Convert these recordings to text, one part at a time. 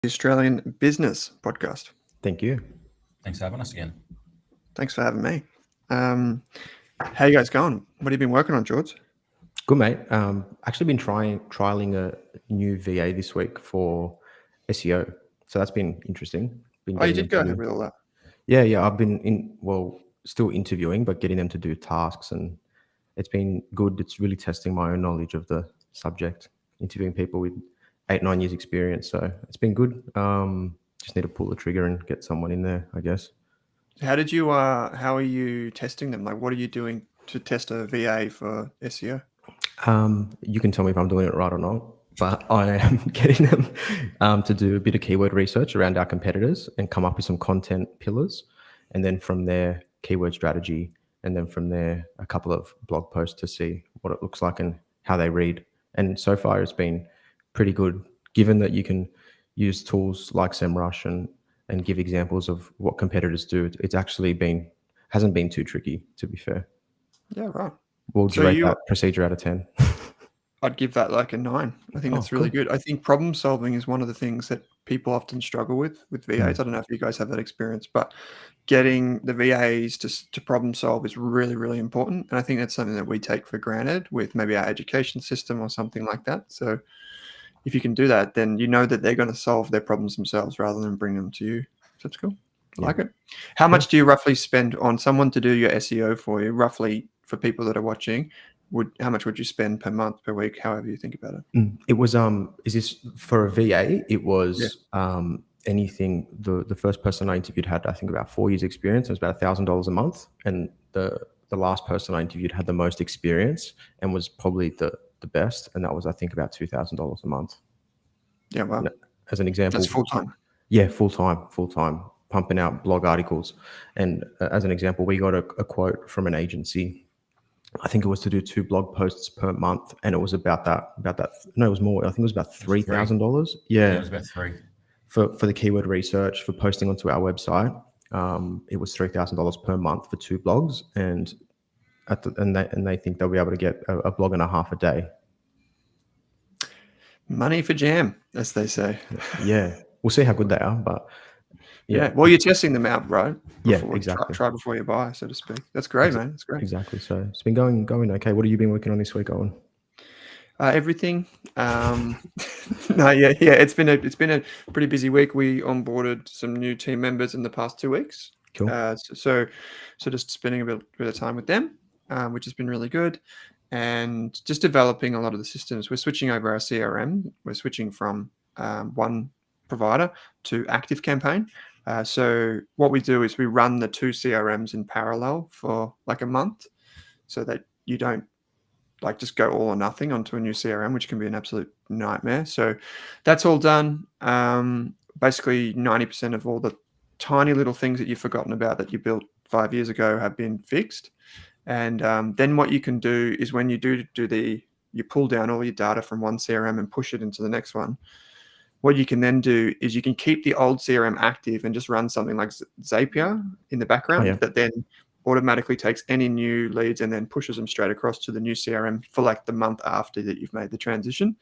the Australian Business Podcast. Thank you. Thanks for having us again. Thanks for having me. How you guys going? What have you been working on, George? Good, mate. Actually been trialing a new VA this week for SEO. So that's been interesting. Been Oh, you getting did go them to ahead do- with all that. Yeah. I've been still interviewing, but getting them to do tasks, and it's been good. It's really testing my own knowledge of the subject, interviewing people with 8-9 years experience. So it's been good. Just need to pull the trigger and get someone in there, I guess. How are you testing them? Like, what are you doing to test a VA for SEO? You can tell me if I'm doing it right or not, but I am getting them to do a bit of keyword research around our competitors and come up with some content pillars. And then from there, keyword strategy. And then from there, a couple of blog posts to see what it looks like and how they read. And so far, it's been pretty good, given that you can use tools like SEMrush and give examples of what competitors do. It's actually hasn't been too tricky, to be fair. Yeah, right. What would you rate that procedure out of 10? I'd give that like a 9. I think that's really good. I think problem solving is one of the things that people often struggle with VAs. I don't know if you guys have that experience, but getting the VAs to problem solve is really, really important. And I think that's something that we take for granted with maybe our education system or something like that. So if you can do that, then you know that they're going to solve their problems themselves rather than bring them to you. So that's cool. I like it. How much do you roughly spend on someone to do your SEO for you, roughly, for people that are watching? How much would you spend per month, per week, however you think about it? It was is this for a VA? It was anything. The first person I interviewed had, I think, about 4 years experience. It was about $1,000 a month, and the last person I interviewed had the most experience and was probably the best, and that was, I think, about $2,000 a month. Yeah, wow. As an example, that's full time. Yeah, full time, pumping out blog articles. And as an example, we got a quote from an agency. I think it was to do 2 blog posts per month, and it was about that. No, it was more. I think it was about $3,000. Yeah, it was about 3 for the keyword research for posting onto our website. It was $3,000 per month for 2 blogs, and they think they'll be able to get a blog and a half a day. Money for jam, as they say. Yeah, we'll see how good they are, but yeah. Well, you're testing them out, right? Exactly. Try before you buy, so to speak. That's great, man. That's great. Exactly. So it's been going okay. What have you been working on this week, Owen? Everything. It's been a pretty busy week. We onboarded some new team members in the past 2 weeks. Cool. So just spending a bit of time with them, which has been really good, and just developing a lot of the systems. We're switching over our CRM. We're switching from one provider to ActiveCampaign. So what we do is we run the 2 CRMs in parallel for like a month, so that you don't like just go all or nothing onto a new CRM, which can be an absolute nightmare. So that's all done. Basically 90% of all the tiny little things that you've forgotten about that you built 5 years ago have been fixed. And then what you can do is when you you pull down all your data from one CRM and push it into the next one. What you can then do is you can keep the old CRM active and just run something like Zapier in the background that then automatically takes any new leads and then pushes them straight across to the new CRM for like the month after that you've made the transition.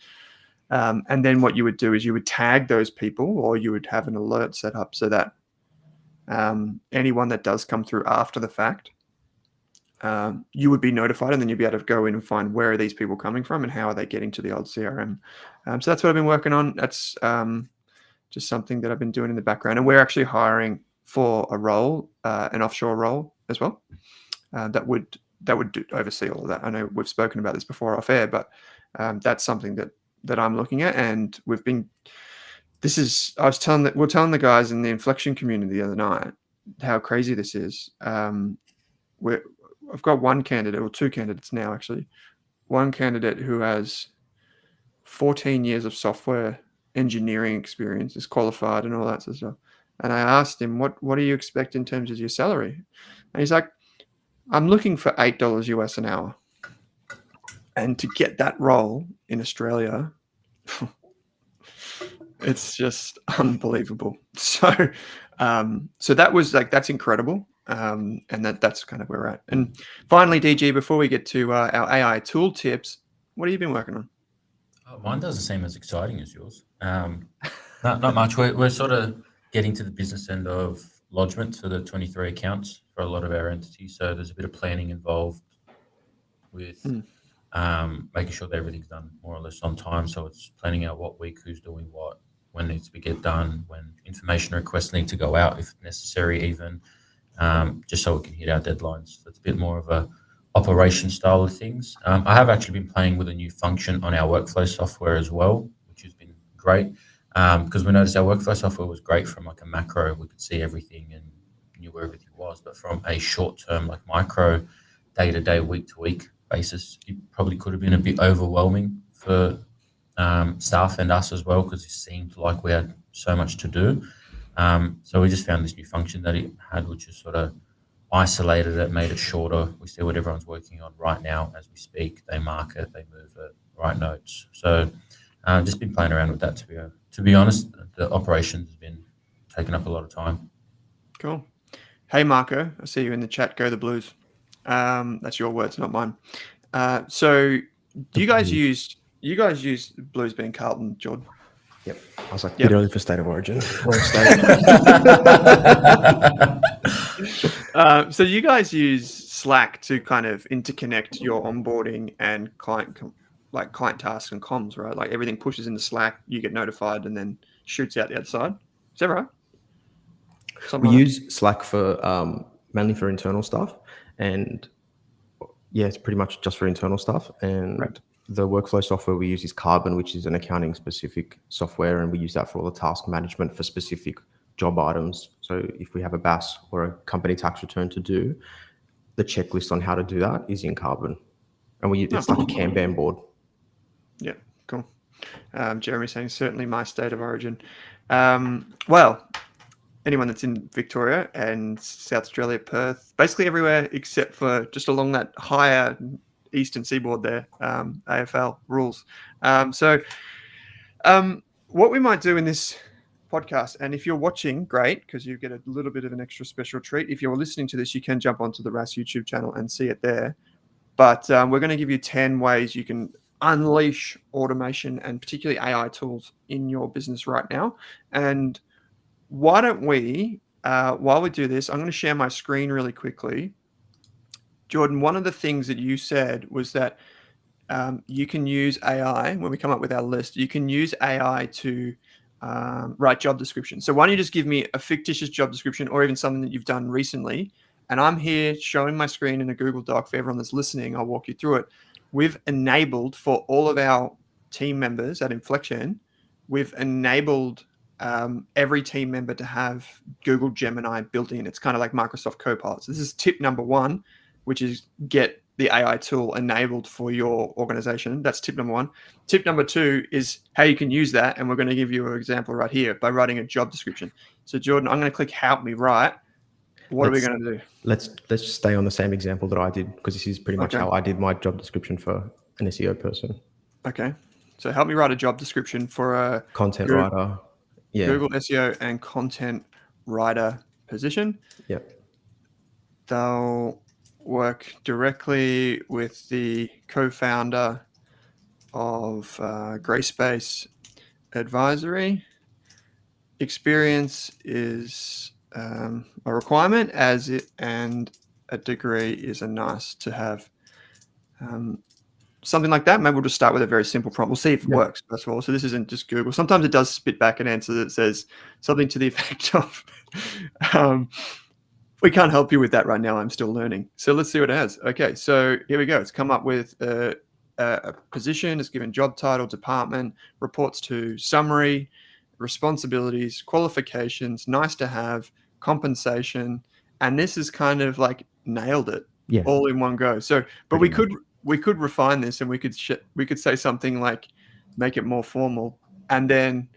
And then what you would do is you would tag those people, or you would have an alert set up so that anyone that does come through after the fact, you would be notified, and then you'd be able to go in and find where are these people coming from and how are they getting to the old CRM. So that's what I've been working on. That's just something that I've been doing in the background. And we're actually hiring for a role, an offshore role as well, that would oversee all of that. I know we've spoken about this before off air, but that's something that I'm looking at. And we're telling the guys in the Inflection community the other night how crazy this is. I've got one candidate, or 2 candidates now actually. One candidate who has 14 years of software engineering experience, is qualified and all that sort of stuff. And I asked him, what do you expect in terms of your salary? And he's like, I'm looking for $8 US an hour. And to get that role in Australia, it's just unbelievable. So that was like, that's incredible. And that's kind of where we're at. And finally, DG, before we get to our AI tool tips, what have you been working on? Mine doesn't seem as exciting as yours. Not much. We're sort of getting to the business end of lodgement for the 23 accounts for a lot of our entities. So there's a bit of planning involved with making sure that everything's done more or less on time. So it's planning out what week, who's doing what, when needs to be get done, when information requests need to go out if necessary, even just so we can hit our deadlines. So it's a bit more of a operation style of things. I have actually been playing with a new function on our workflow software as well, which has been great because we noticed our workflow software was great from like a macro. We could see everything and knew where everything was, but from a short term, like micro, day to day, week to week basis, it probably could have been a bit overwhelming for staff and us as well because it seemed like we had so much to do. So we just found this new function that it had, which is sort of isolated it, made it shorter. We see what everyone's working on right now as we speak. They mark it, they move it, write notes. So just been playing around with that. To be honest, the operations has been taking up a lot of time. Cool. Hey, Marco, I see you in the chat. Go the Blues. That's your words, not mine. So do you guys use Blues being Carlton, Jordan? Yep. I was like, Yep. bit early for State of Origin. So you guys use Slack to kind of interconnect your onboarding and client tasks and comms, right? Like everything pushes into Slack, you get notified, and then shoots out the other side. Is that right? We use Slack for mainly for internal stuff, and yeah, it's pretty much just for internal stuff. And Right. the workflow software we use is Carbon, which is an accounting specific software, and we use that for all the task management for specific job items. So if we have a BAS or a company tax return to do, the checklist on how to do that is in Carbon, and it's like a Kanban board. Yeah, cool. Jeremy saying certainly my state of origin. Well, anyone that's in Victoria and South Australia, Perth, basically everywhere except for just along that higher eastern seaboard there, AFL rules. So what we might do in this podcast, and if you're watching, great, because you get a little bit of an extra special treat. If you're listening to this, you can jump onto the RAS YouTube channel and see it there. But we're going to give you 10 ways you can unleash automation and particularly AI tools in your business right now. And why don't we, while we do this, I'm going to share my screen really quickly. Jordan, one of the things that you said was that you can use AI when we come up with our list. You can use AI to write job descriptions. So why don't you just give me a fictitious job description or even something that you've done recently? And I'm here showing my screen in a Google Doc for everyone that's listening. I'll walk you through it. We've enabled for all of our team members at Inflection, we've enabled every team member to have Google Gemini built in. It's kind of like Microsoft Copilot. So this is tip number one, which is get the AI tool enabled for your organization. That's tip number one. Tip number two is how you can use that. And we're going to give you an example right here by writing a job description. So Jordan, I'm going to click help me write. What are we going to do? Let's just stay on the same example that I did, because this is pretty much how I did my job description for an SEO person. Okay. So help me write a job description for a content writer. Yeah. Google SEO and content writer position. Yep. They'll work directly with the co-founder of Grayspace Advisory. Experience is a requirement, and a degree is a nice to have. Something like that. Maybe we'll just start with a very simple prompt. We'll see if it works, first of all. So this isn't just Google. Sometimes it does spit back an answer that says something to the effect of, we can't help you with that right now. I'm still learning. So let's see what it has. Okay, so here we go. It's come up with a position. It's given job title, department, reports to, summary, responsibilities, qualifications, nice to have, compensation. And this is kind of like nailed it all in one go. So, but we could refine this, and we could say something like make it more formal. And then,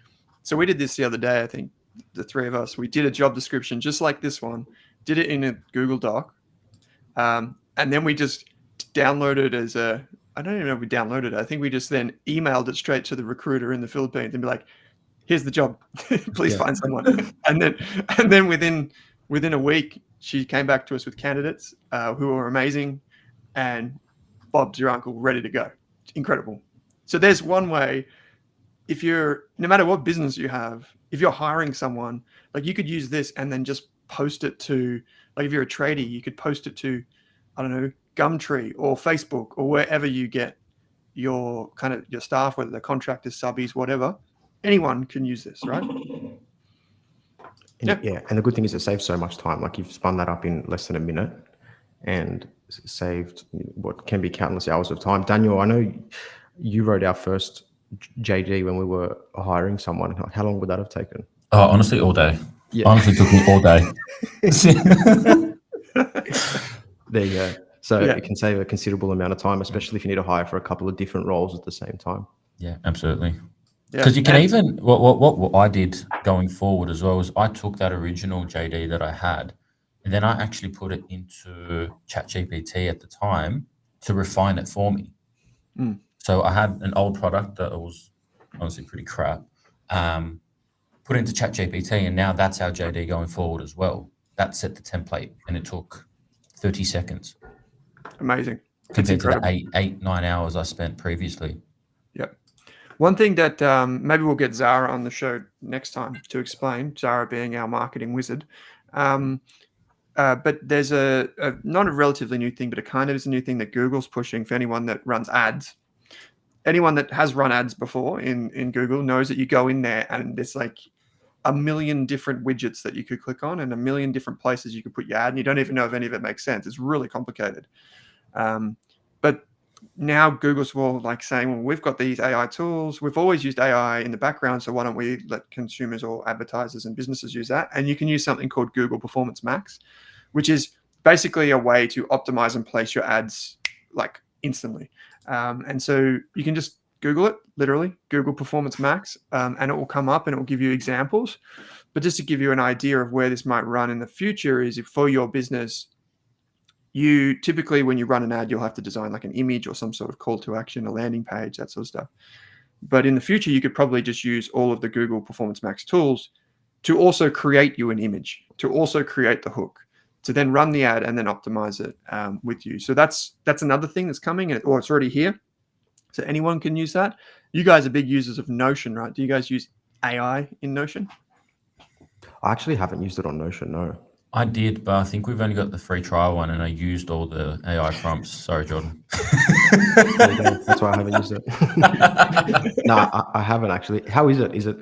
so we did this the other day, I think the three of us, we did a job description just like this one, did it in a Google Doc. And then we just downloaded as I don't even know if we downloaded it. I think we just then emailed it straight to the recruiter in the Philippines and be like, here's the job, please find someone. And then within a week, she came back to us with candidates who were amazing, and Bob's your uncle ready to go. Incredible. So there's one way if you're, no matter what business you have, if you're hiring someone, like you could use this and then just post it to, like if you're a tradie, you could post it to, I don't know, Gumtree or Facebook or wherever you get your kind of your staff, whether they're contractors, subbies, whatever. Anyone can use this, right? Yeah. And the good thing is it saves so much time. Like you've spun that up in less than a minute and saved what can be countless hours of time. Daniel, I know you wrote our first JD when we were hiring someone. How long would that have taken? Oh, honestly, all day. Yeah. Honestly, took me all day. There you go. So Yeah. it can save a considerable amount of time, especially if you need to hire for a couple of different roles at the same time. Yeah, absolutely. Yeah. Because you can even what I did going forward as well is I took that original JD that I had, and then I actually put it into ChatGPT at the time to refine it for me. Mm. So I had an old product that was honestly pretty crap. Put it into ChatGPT, and now that's our JD going forward as well. That set the template, and it took 30 seconds Amazing. It's compared to the incredible. 9 hours I spent previously. Yep. One thing that maybe we'll get Zara on the show next time to explain, Zara being our marketing wizard. But there's a not a relatively new thing, but it kind of is a new thing that Google's pushing for anyone that runs ads. Anyone that has run ads before in Google knows that you go in there and there's like a million different widgets that you could click on and a million different places you could put your ad, and you don't even know if any of it makes sense. It's really complicated. But now Google's like saying, well, we've got these AI tools. We've always used AI in the background, so why don't we let consumers or advertisers and businesses use that? And you can use something called Google Performance Max, which is basically a way to optimize and place your ads like instantly. And so you can just Google it, literally, Google Performance Max, and it will come up and it will give you examples. But just to give you an idea of where this might run in the future is if for your business, you typically, when you run an ad, you'll have to design like an image or some sort of call to action, a landing page, that sort of stuff. But in the future, you could probably just use all of the Google Performance Max tools to also create you an image, to also create the hook, to then run the ad and then optimize it with you. So that's another thing that's coming, or it's already here. So anyone can use that. You guys are big users of Notion, right? Do you guys use AI in Notion? I actually haven't used it on Notion, no. I did, but I think we've only got the free trial one, and I used all the AI prompts. Sorry, Jordan. That's why I haven't used it. No, I haven't actually. How is it? Is it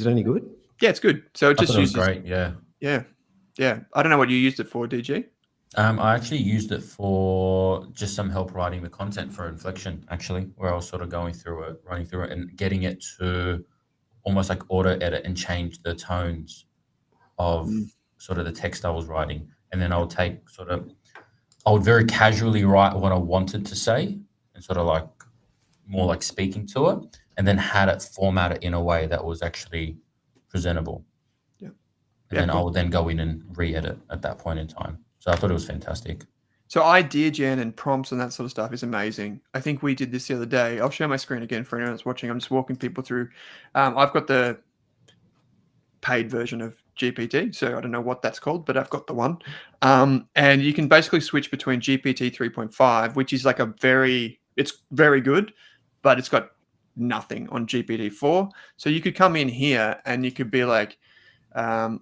any good? Yeah, it's good. So it just uses great. Yeah. I don't know what you used it for, DG. I actually used it for just some help writing the content for Inflection, actually, where I was sort of running through it and getting it to almost like auto edit and change the tones of sort of the text I was writing. And then I would very casually write what I wanted to say and sort of like more like speaking to it, and then had it formatted in a way that was actually presentable. Yeah. And then I would then go in and re-edit at that point in time. So I thought it was fantastic. So idea gen and prompts and that sort of stuff is amazing. I think we did this the other day. I'll share my screen again for anyone that's watching. I'm just walking people through. I've got the paid version of GPT, so I don't know what that's called, but I've got the one. And you can basically switch between GPT 3.5, which is like it's very good, but it's got nothing on GPT 4. So you could come in here and you could be like,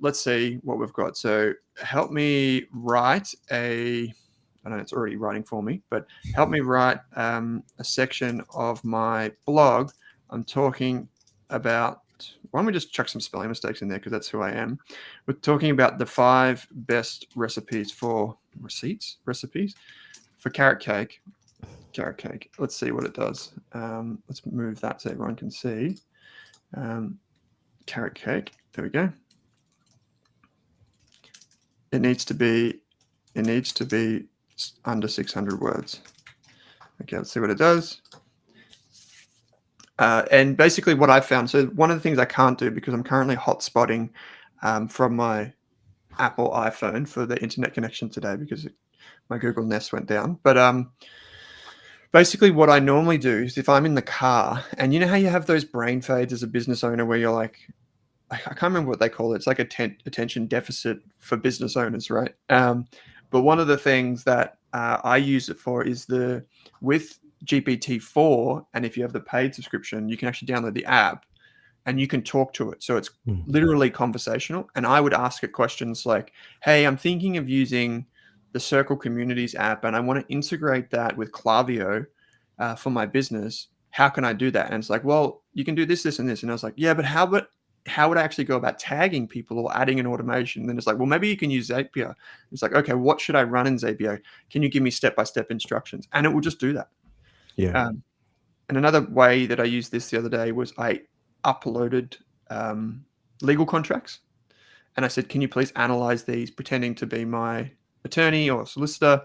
let's see what we've got. So help me write I know it's already writing for me, but help me write a section of my blog. I'm talking about, why don't we just chuck some spelling mistakes in there because that's who I am. We're talking about the 5 best recipes for carrot cake. Let's see what it does. Let's move that so everyone can see. Carrot cake. There we go. It needs to be under 600 words. Okay, let's see what it does. And basically what I found, so one of the things I can't do because I'm currently hotspotting from my Apple iPhone for the internet connection today because my Google Nest went down. But basically what I normally do is if I'm in the car, and you know how you have those brain fades as a business owner where you're like, I can't remember what they call it. It's like attention deficit for business owners, right? But one of the things that I use it for is with GPT-4, and if you have the paid subscription, you can actually download the app. and you can talk to it. So it's literally conversational. And I would ask it questions like, hey, I'm thinking of using the Circle Communities app, and I want to integrate that with Klaviyo for my business. How can I do that? And it's like, well, you can do this, this, and this. And I was like, yeah, but how would I actually go about tagging people or adding an automation? And then it's like, well, maybe you can use Zapier. It's like, okay, what should I run in Zapier? Can you give me step-by-step instructions? And it will just do that. Yeah. And another way that I used this the other day was I uploaded legal contracts. And I said, can you please analyze these, pretending to be my attorney or solicitor?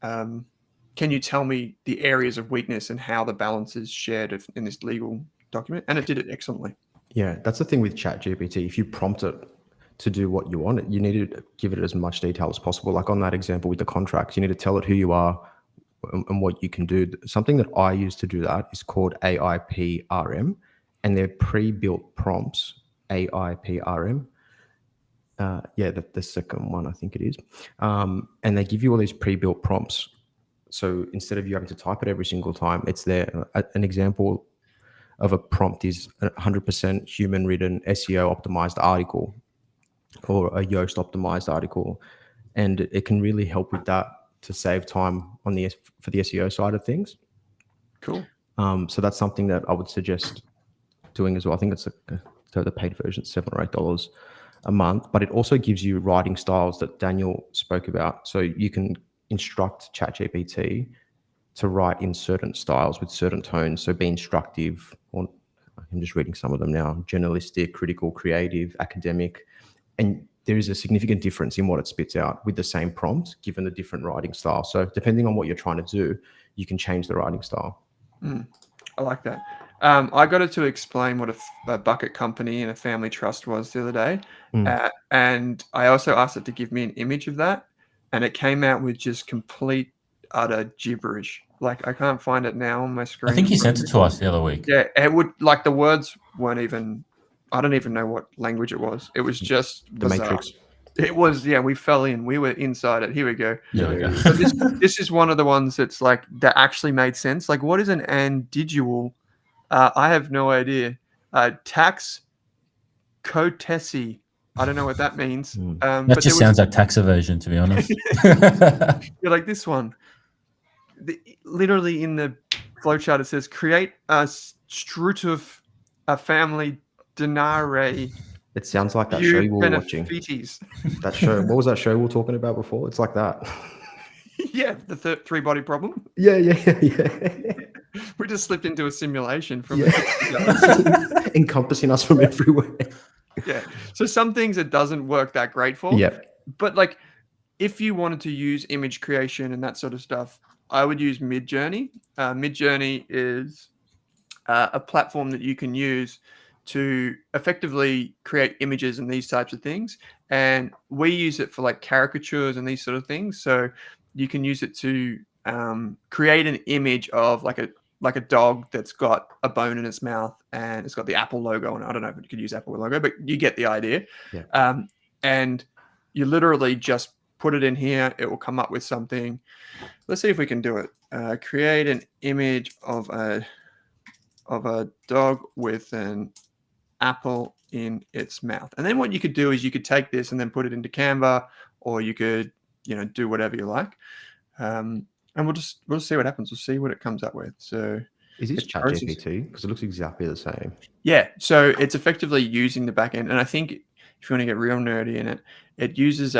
Can you tell me the areas of weakness and how the balance is shared in this legal document? And it did it excellently. Yeah, that's the thing with ChatGPT. If you prompt it to do what you want, you need to give it as much detail as possible. Like on that example with the contracts, you need to tell it who you are and what you can do. Something that I use to do that is called AIPRM, and they're pre-built prompts. AIPRM. The second one, I think it is. And they give you all these pre-built prompts. So instead of you having to type it every single time, it's there. An example of a prompt is a 100% human written SEO optimized article or a Yoast optimized article. And it can really help with that to save time for the SEO side of things. Cool. So that's something that I would suggest doing as well. I think it's the paid version, $7 or $8 a month, but it also gives you writing styles that Daniel spoke about. So you can instruct ChatGPT to write in certain styles with certain tones. So be instructive, or I'm just reading some of them now: journalistic, critical, creative, academic. And there is a significant difference in what it spits out with the same prompt, given the different writing style. So depending on what you're trying to do, you can change the writing style. I like that. I got it to explain what a bucket company and a family trust was the other day. And I also asked it to give me an image of that. And it came out with just complete, utter gibberish. Like, I can't find it now on my screen. I think you sent it to us the other week. Yeah, it would, like, the words weren't even, I don't even know what language it was. It was just The bizarre. Matrix. It was, yeah, we fell in. We were inside it. Here we go. There we go. So this is one of the ones that's like, that actually made sense. Like, what is an andidual? I have no idea. Tax cotesi. I don't know what that means. That just sounds like tax evasion, to be honest. You're like, this one. Literally in the flowchart, it says, create a strutuf, a family denare. It sounds like that show you were watching. That show. What was that show we were talking about before? It's like that. Yeah, the three-body problem. Yeah. We just slipped into a simulation from encompassing us from everywhere. Yeah. So some things it doesn't work that great for. Yeah. But like, if you wanted to use image creation and that sort of stuff, I would use Midjourney. Midjourney is a platform that you can use to effectively create images and these types of things. And we use it for like caricatures and these sort of things. So you can use it to create an image of like a dog that's got a bone in its mouth and it's got the Apple logo on it. I don't know if you could use Apple logo, but you get the idea. Yeah. And you literally just put it in here. It will come up with something. Let's see if we can do it. Create an image of a dog with an apple in its mouth. And then what you could do is you could take this and then put it into Canva, or you could, do whatever you like. And we'll just see what happens. We'll see what it comes up with. So is this ChatGPT? Because it looks exactly the same. Yeah. So it's effectively using the back end. And I think if you want to get real nerdy in it, it uses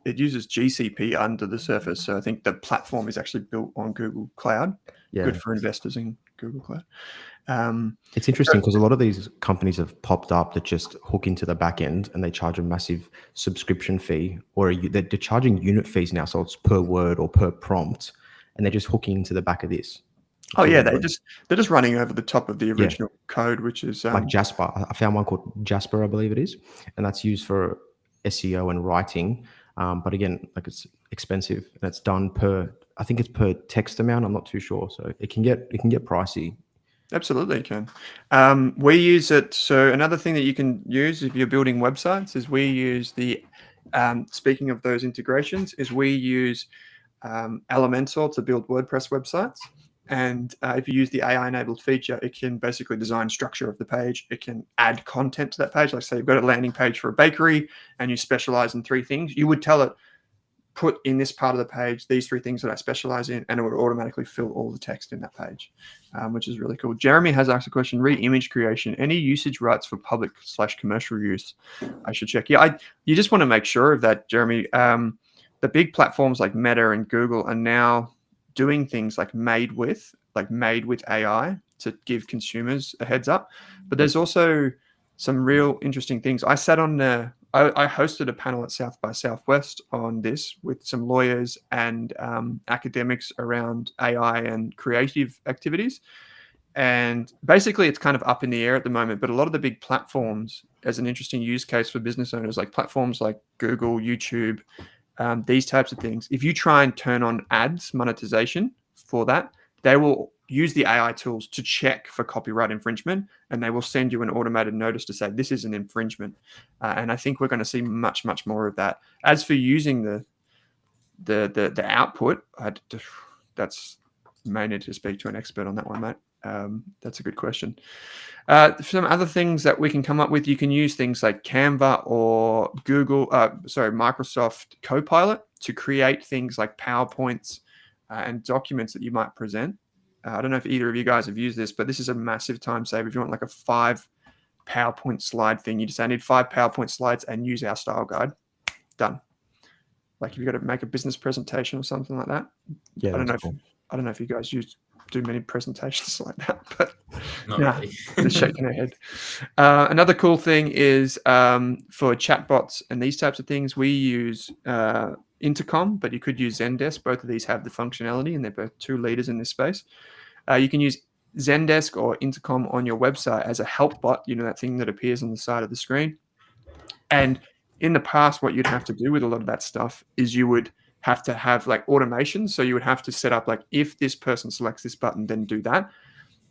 GCP under the surface. So I think the platform is actually built on Google Cloud. Yeah. Good for investors in Google Cloud. It's interesting because a lot of these companies have popped up that just hook into the back end and they charge a massive subscription fee, or they're charging unit fees now. So it's per word or per prompt, and they're just hooking into the back of this. Oh yeah, they're just running over the top of the original code, which is like Jasper. I found one called Jasper, I believe it is, and that's used for SEO and writing. But again, like, it's expensive and it's done I think it's per text amount. I'm not too sure, so it can get pricey. Absolutely, it can. We use it. So another thing that you can use if you're building websites is we use the. Speaking of those integrations, is we use Elementor to build WordPress websites. And if you use the AI-enabled feature, it can basically design structure of the page. It can add content to that page. Like say you've got a landing page for a bakery and you specialize in 3 things. You would tell it, put in this part of the page these 3 things that I specialize in, and it would automatically fill all the text in that page, which is really cool. Jeremy has asked a question, re-image creation, any usage rights for public/commercial use? I should check. Yeah, you just want to make sure of that, Jeremy. The big platforms like Meta and Google are now doing things like made with AI to give consumers a heads up. But there's also some real interesting things. I sat on I hosted a panel at South by Southwest on this with some lawyers and academics around AI and creative activities. And basically, it's kind of up in the air at the moment. But a lot of the big platforms, as an interesting use case for business owners, like platforms like Google, YouTube, these types of things, if you try and turn on ads monetization for that, they will use the AI tools to check for copyright infringement, and they will send you an automated notice to say this is an infringement. And I think we're going to see much, much more of that. As for using the output, that's may need to speak to an expert on that one, mate. That's a good question. Some other things that we can come up with, you can use things like Canva or Microsoft Copilot to create things like PowerPoints and documents that you might present. I don't know if either of you guys have used this, but this is a massive time saver. If you want like a 5 PowerPoint slide thing, you just say, I need 5 PowerPoint slides and use our style guide. Done. Like if you've got to make a business presentation or something like that. Yeah, I don't know. cool. I don't know if you guys do many presentations like that, but Not really. they're shaking their head. Another cool thing is for chatbots and these types of things, we use Intercom, but you could use Zendesk. Both of these have the functionality, and they're both 2 leaders in this space. You can use Zendesk or Intercom on your website as a help bot, that thing that appears on the side of the screen. And in the past, what you'd have to do with a lot of that stuff is you would have to have like automation. So you would have to set up like, if this person selects this button, then do that.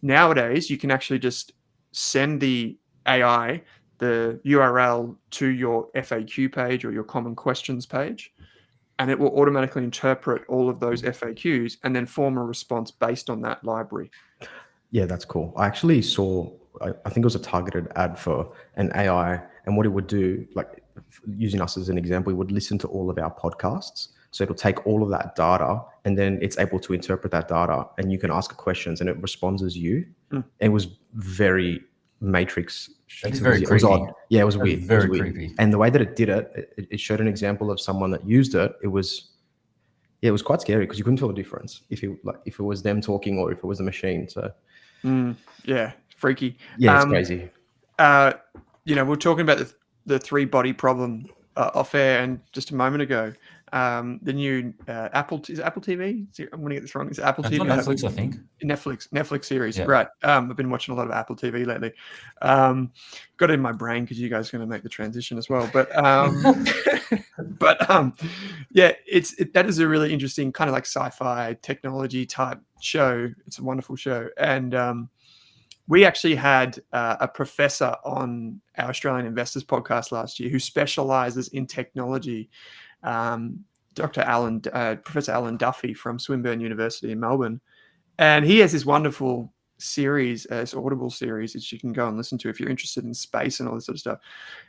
Nowadays, you can actually just send the AI the URL to your FAQ page or your common questions page, and it will automatically interpret all of those FAQs and then form a response based on that library. Yeah, that's cool. I actually saw, I think it was a targeted ad for an AI, and what it would do, like using us as an example, it would listen to all of our podcasts. So it'll take all of that data, and then it's able to interpret that data, and you can ask questions and it responds as you. And it was very Matrix. That is very creepy. It was odd. Yeah, it was weird. Very weird. creepy. And the way that it did it, it showed an example of someone that used it. It was quite scary because you couldn't tell the difference if it was them talking or if it was a machine. So yeah, freaky. Yeah, it's crazy. We're talking about the 3 body problem off air and just a moment ago. The new Apple TV? I'm going to get this wrong. Is it Apple TV? On Netflix, I think. Netflix series. Yeah. Right. I've been watching a lot of Apple TV lately. Got it in my brain because you guys are going to make the transition as well. But yeah, that is a really interesting kind of like sci-fi technology type show. It's a wonderful show. And we actually had a professor on our Australian Investors podcast last year who specializes in technology. Professor Alan Duffy from Swinburne University in Melbourne. And he has this wonderful series, this Audible series, that you can go and listen to if you're interested in space and all this sort of stuff.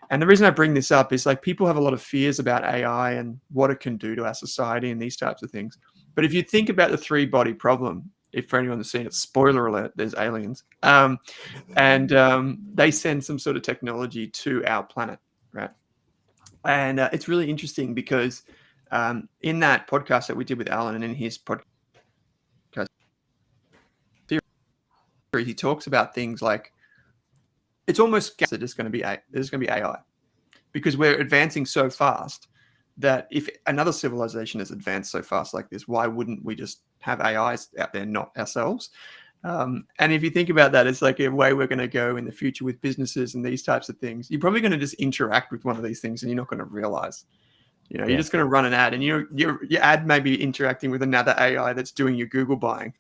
And the reason I bring this up is like people have a lot of fears about AI and what it can do to our society and these types of things. But if you think about the 3 body problem, if for anyone that's seen it, spoiler alert, there's aliens. They send some sort of technology to our planet, right? And it's really interesting because in that podcast that we did with Alan and in his podcast, he talks about things like it's almost that there's going to be AI because we're advancing so fast that if another civilization is advanced so fast like this, why wouldn't we just have AIs out there, not ourselves? And if you think about that, it's like a way we're going to go in the future with businesses and these types of things. You're probably going to just interact with one of these things and you're not going to realize. You're just going to run an ad and your ad may be interacting with another AI that's doing your Google buying,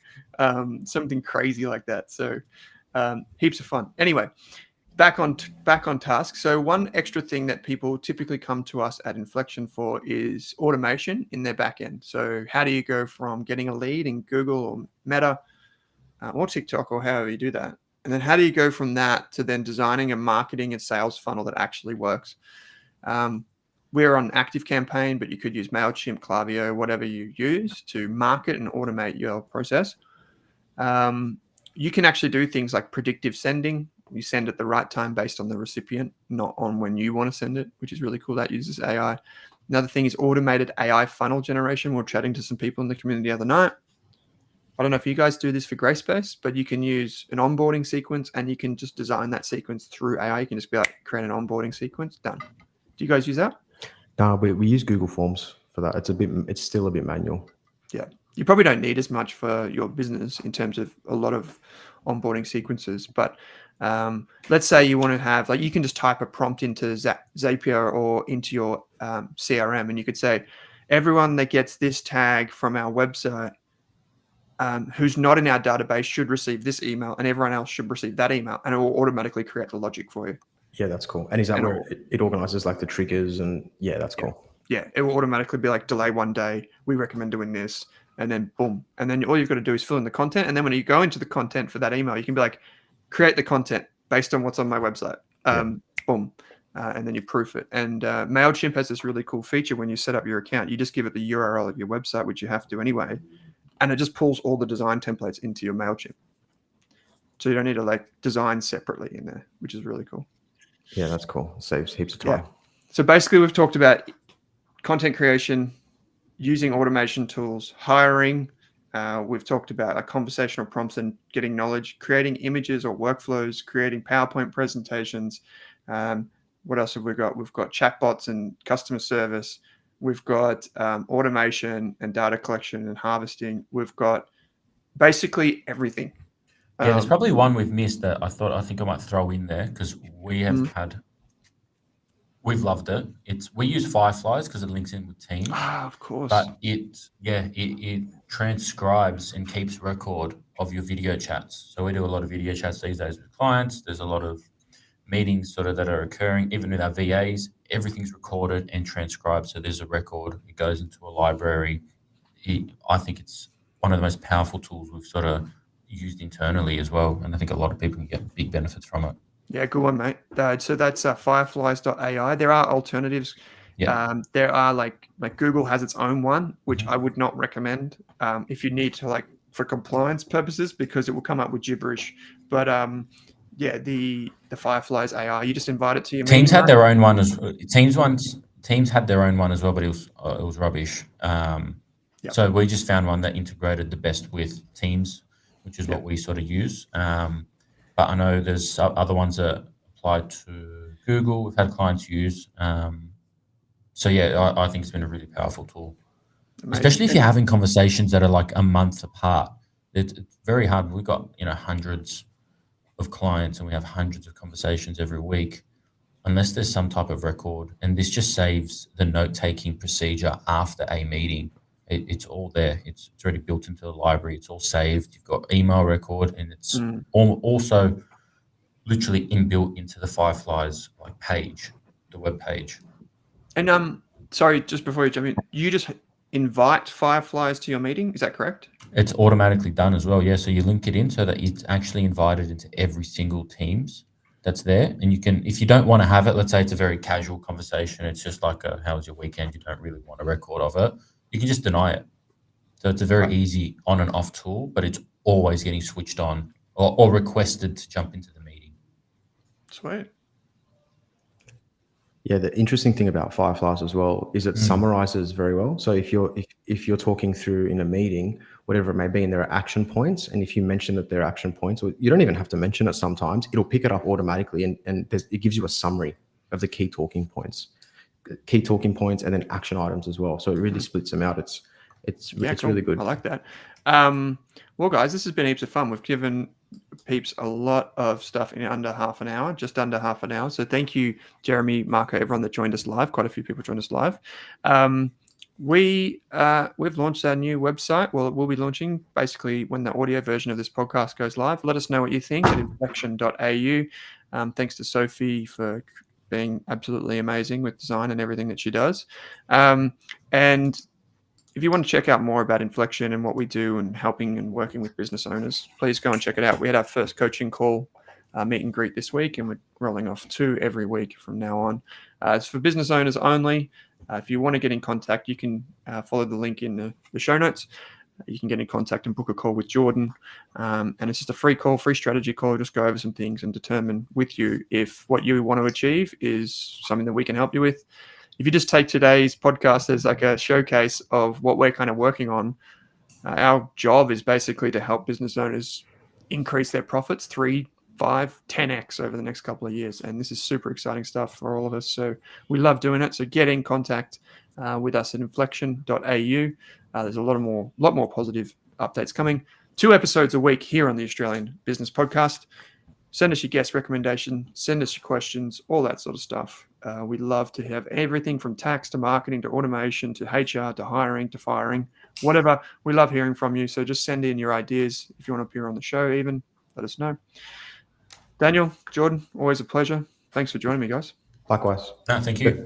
something crazy like that. So heaps of fun. Anyway, back on task. So one extra thing that people typically come to us at Inflection for is automation in their back end. So how do you go from getting a lead in Google or Meta or TikTok, or however you do that. And then how do you go from that to then designing a marketing and sales funnel that actually works? We're on ActiveCampaign, but you could use MailChimp, Klaviyo, whatever you use to market and automate your process. You can actually do things like predictive sending. You send at the right time based on the recipient, not on when you want to send it, which is really cool. That uses AI. Another thing is automated AI funnel generation. We were chatting to some people in the community the other night. I don't know if you guys do this for Grayspace, but you can use an onboarding sequence and you can just design that sequence through AI. You can just be like, create an onboarding sequence, done. Do you guys use that? No, we use Google Forms for that. It's still a bit manual. Yeah. You probably don't need as much for your business in terms of a lot of onboarding sequences, but let's say you want to have, like, you can just type a prompt into Zapier or into your CRM, and you could say, everyone that gets this tag from our website who's not in our database should receive this email, and everyone else should receive that email, and it will automatically create the logic for you. Yeah, that's cool. And is that where it organizes like the triggers? And yeah, that's cool. Yeah, it will automatically be like, delay 1 day, we recommend doing this, and then boom. And then all you've got to do is fill in the content. And then when you go into the content for that email, you can be like, create the content based on what's on my website. Boom. And then you proof it. And MailChimp has this really cool feature when you set up your account. You just give it the URL of your website, which you have to anyway. And it just pulls all the design templates into your MailChimp. So you don't need to like design separately in there, which is really cool. Yeah, that's cool. Saves heaps of time. Yeah. So basically we've talked about content creation, using automation tools, hiring. We've talked about like conversational prompts and getting knowledge, creating images or workflows, creating PowerPoint presentations. What else have we got? We've got chatbots and customer service. We've got automation and data collection and harvesting. We've got basically everything. Yeah, there's probably one we've missed that I think I might throw in there, because we have we've loved it. We use Fireflies because it links in with Teams. Of course. But it transcribes and keeps record of your video chats. So we do a lot of video chats these days with clients. There's a lot of meetings sort of that are occurring, even with our VAs. Everything's recorded and transcribed. So there's a record. It goes into a library. I think it's one of the most powerful tools we've sort of used internally as well. And I think a lot of people can get big benefits from it. Yeah, good one, mate. So that's fireflies.ai. There are alternatives. Yeah. There are like Google has its own one, which I would not recommend if you need to, like, for compliance purposes, because it will come up with gibberish. But the Fireflies AI, you just invite it to your Teams meeting, had their own one as Teams had their own one as well, but it was rubbish. So we just found one that integrated the best with Teams, which is what we sort of use. But I know there's other ones that apply to Google. We've had clients use. So yeah, I think it's been a really powerful tool, especially if you're having conversations that are like a month apart. It's very hard. We've got hundreds of clients and we have hundreds of conversations every week. Unless there's some type of record, and this just saves the note-taking procedure after a meeting. It's all there. It's already built into the library. It's all saved. You've got email record, and it's also literally inbuilt into the Fireflies page, the web page. And sorry, just before you jump in, you just invite Fireflies to your meeting. Is that correct? It's automatically done as well. Yeah. So you link it in so that it's actually invited into every single Teams that's there. And you can, if you don't want to have it, let's say it's a very casual conversation, it's just like how was your weekend? You don't really want a record of it. You can just deny it. So it's a very easy on and off tool, but it's always getting switched on or requested to jump into the meeting. Sweet. Yeah, the interesting thing about Fireflies as well is it summarizes very well. So if you're talking through in a meeting, whatever it may be, and there are action points, and if you mention that there are action points, or you don't even have to mention it sometimes, it'll pick it up automatically, and it gives you a summary of the key talking points, and then action items as well. So it really splits them out. It's cool. really good. I like that. Well, guys, this has been heaps of fun. We've given peeps a lot of stuff in under half an hour, just under half an hour. So thank you, Jeremy, Marco, everyone that joined us live. Quite a few people joined us live. We've launched our new website. Well, it will be launching basically when the audio version of this podcast goes live. Let us know what you think at inflection.au. Thanks to Sophie for being absolutely amazing with design and everything that she does. And if you want to check out more about Inflection and what we do and helping and working with business owners, please go and check it out. We had our first coaching call, meet and greet this week, and we're rolling off 2 every week from now on. It's for business owners only. If you want to get in contact, you can follow the link in the show notes. You can get in contact and book a call with Jordan. And it's just a free call, free strategy call. Just go over some things and determine with you if what you want to achieve is something that we can help you with. If you just take today's podcast as like a showcase of what we're kind of working on, our job is basically to help business owners increase their profits 3, 5, 10x over the next couple of years. And this is super exciting stuff for all of us. So we love doing it. So get in contact with us at inflection.au. There's a lot more positive updates coming. 2 episodes a week here on the Australian Business Podcast. Send us your guest recommendation, send us your questions, all that sort of stuff. We love to have everything from tax to marketing to automation to HR to hiring to firing, whatever. We love hearing from you. So just send in your ideas. If you want to appear on the show even, let us know. Daniel, Jordan, always a pleasure. Thanks for joining me, guys. Likewise. No, thank you.